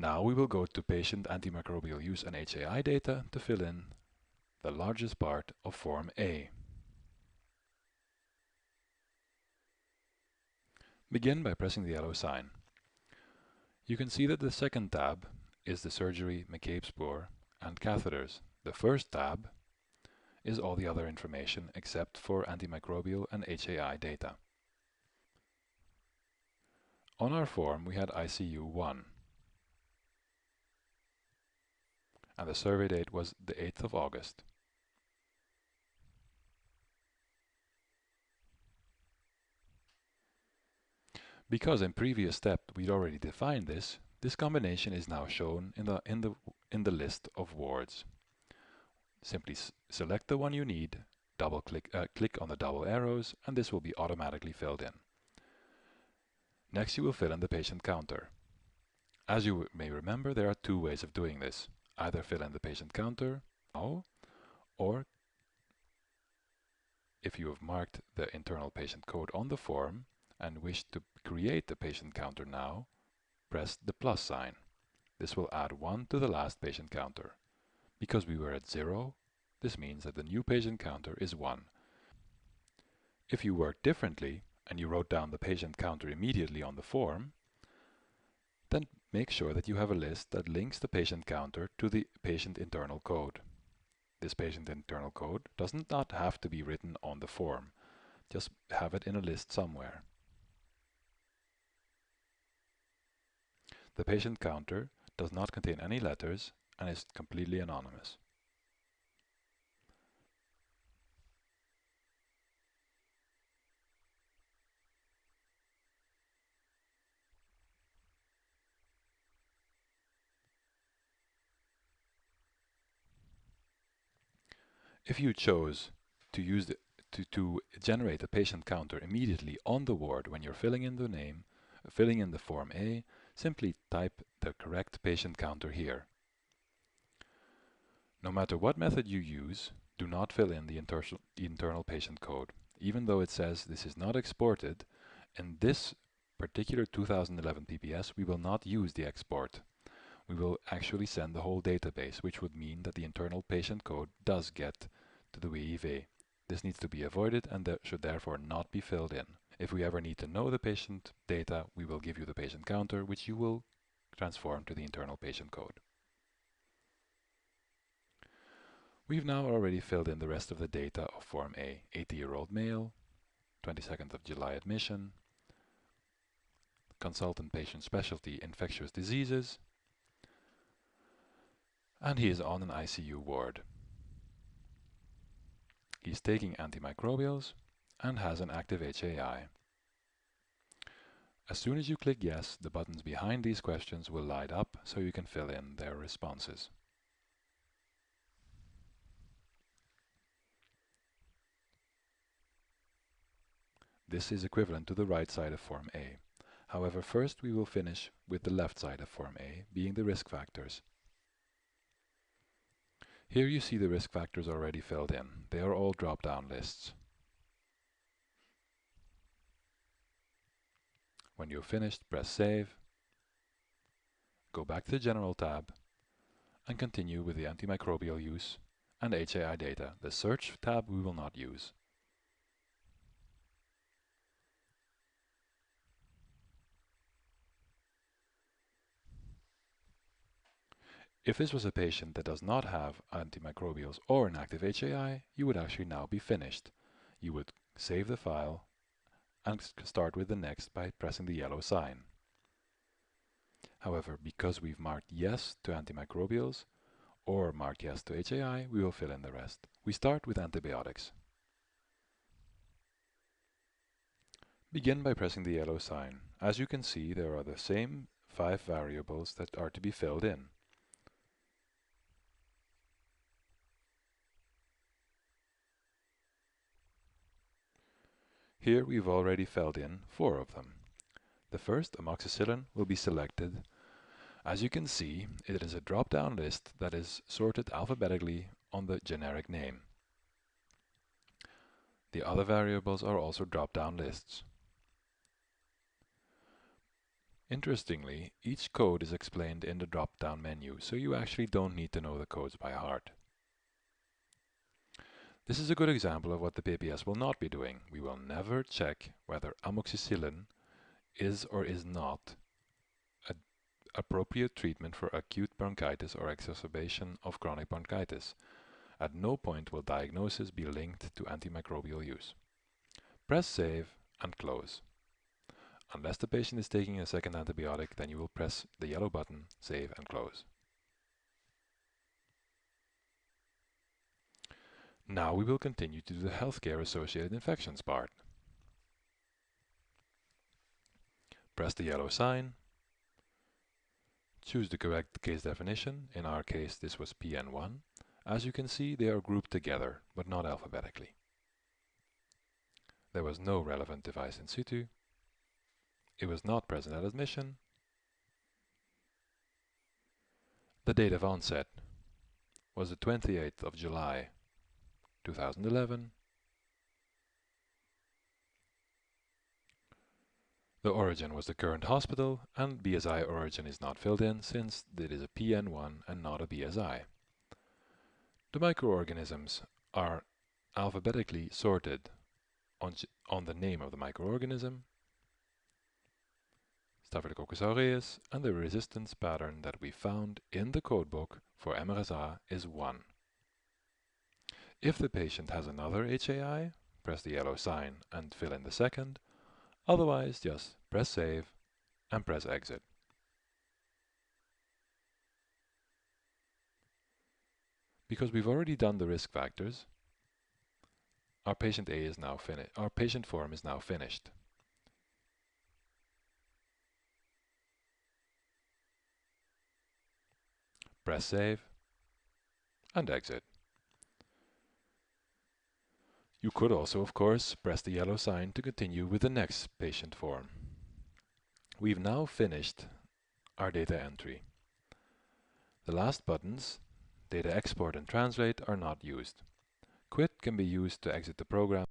Now we will go to patient antimicrobial use and HAI data to fill in the largest part of Form A. Begin by pressing the yellow sign. You can see that the second tab is the surgery, McCabe spoor, and catheters. The first tab is all the other information except for antimicrobial and HAI data. On our form we had ICU 1, and the survey date was the 8th of August. Because in previous step we'd already defined this, this combination is now shown in the list of wards. Simply select the one you need, click on the double arrows, and this will be automatically filled in. Next you will fill in the patient counter. As you may remember, there are two ways of doing this. Either fill in the patient counter now, or if you have marked the internal patient code on the form and wish to create the patient counter now, press the plus sign. This will add 1 to the last patient counter. Because we were at 0, this means that the new patient counter is 1. If you worked differently and you wrote down the patient counter immediately on the form, then make sure that you have a list that links the patient counter to the patient internal code. This patient internal code does not have to be written on the form. Just have it in a list somewhere. The patient counter does not contain any letters and is completely anonymous. If you chose to use to generate a patient counter immediately on the ward when you're filling in the Form A, simply type the correct patient counter here. No matter what method you use, do not fill in the internal patient code. Even though it says this is not exported, in this particular 2011 PPS we will not use the export. We will actually send the whole database, which would mean that the internal patient code does get to the WIV. This needs to be avoided and should therefore not be filled in. If we ever need to know the patient data, we will give you the patient counter, which you will transform to the internal patient code. We've now already filled in the rest of the data of Form A. 80-year-old male, 22nd of July admission, consultant patient specialty infectious diseases, and he is on an ICU ward. He's taking antimicrobials and has an active HAI. As soon as you click yes, the buttons behind these questions will light up so you can fill in their responses. This is equivalent to the right side of Form A. However, first we will finish with the left side of Form A, being the risk factors. Here you see the risk factors already filled in. They are all drop-down lists. When you've finished, press Save, go back to the General tab, and continue with the antimicrobial use and HAI data. The Search tab we will not use. If this was a patient that does not have antimicrobials or an active HAI, you would actually now be finished. You would save the file and start with the next by pressing the yellow sign. However, because we've marked yes to antimicrobials or marked yes to HAI, we will fill in the rest. We start with antibiotics. Begin by pressing the yellow sign. As you can see, there are the same 5 variables that are to be filled in. Here we've already filled in 4 of them. The first, amoxicillin, will be selected. As you can see, it is a drop-down list that is sorted alphabetically on the generic name. The other variables are also drop-down lists. Interestingly, each code is explained in the drop-down menu, so you actually don't need to know the codes by heart. This is a good example of what the PPS will not be doing. We will never check whether amoxicillin is or is not an appropriate treatment for acute bronchitis or exacerbation of chronic bronchitis. At no point will diagnosis be linked to antimicrobial use. Press Save and Close. Unless the patient is taking a second antibiotic, then you will press the yellow button, Save and Close. Now we will continue to the healthcare-associated infections part. Press the yellow sign, choose the correct case definition. In our case, this was PN1. As you can see, they are grouped together, but not alphabetically. There was no relevant device in situ. It was not present at admission. The date of onset was the 28th of July, 2011. The origin was the current hospital, and BSI origin is not filled in since it is a PN1 and not a BSI. The microorganisms are alphabetically sorted on the name of the microorganism, Staphylococcus aureus, and the resistance pattern that we found in the codebook for MRSA is 1. If the patient has another HAI, press the yellow sign and fill in the second. Otherwise, just press Save and press Exit. Because we've already done the risk factors, our patient A is now finished. Our patient form is now finished. Press Save and Exit. You could also, of course, press the yellow sign to continue with the next patient form. We've now finished our data entry. The last buttons, Data Export and Translate, are not used. Quit can be used to exit the program.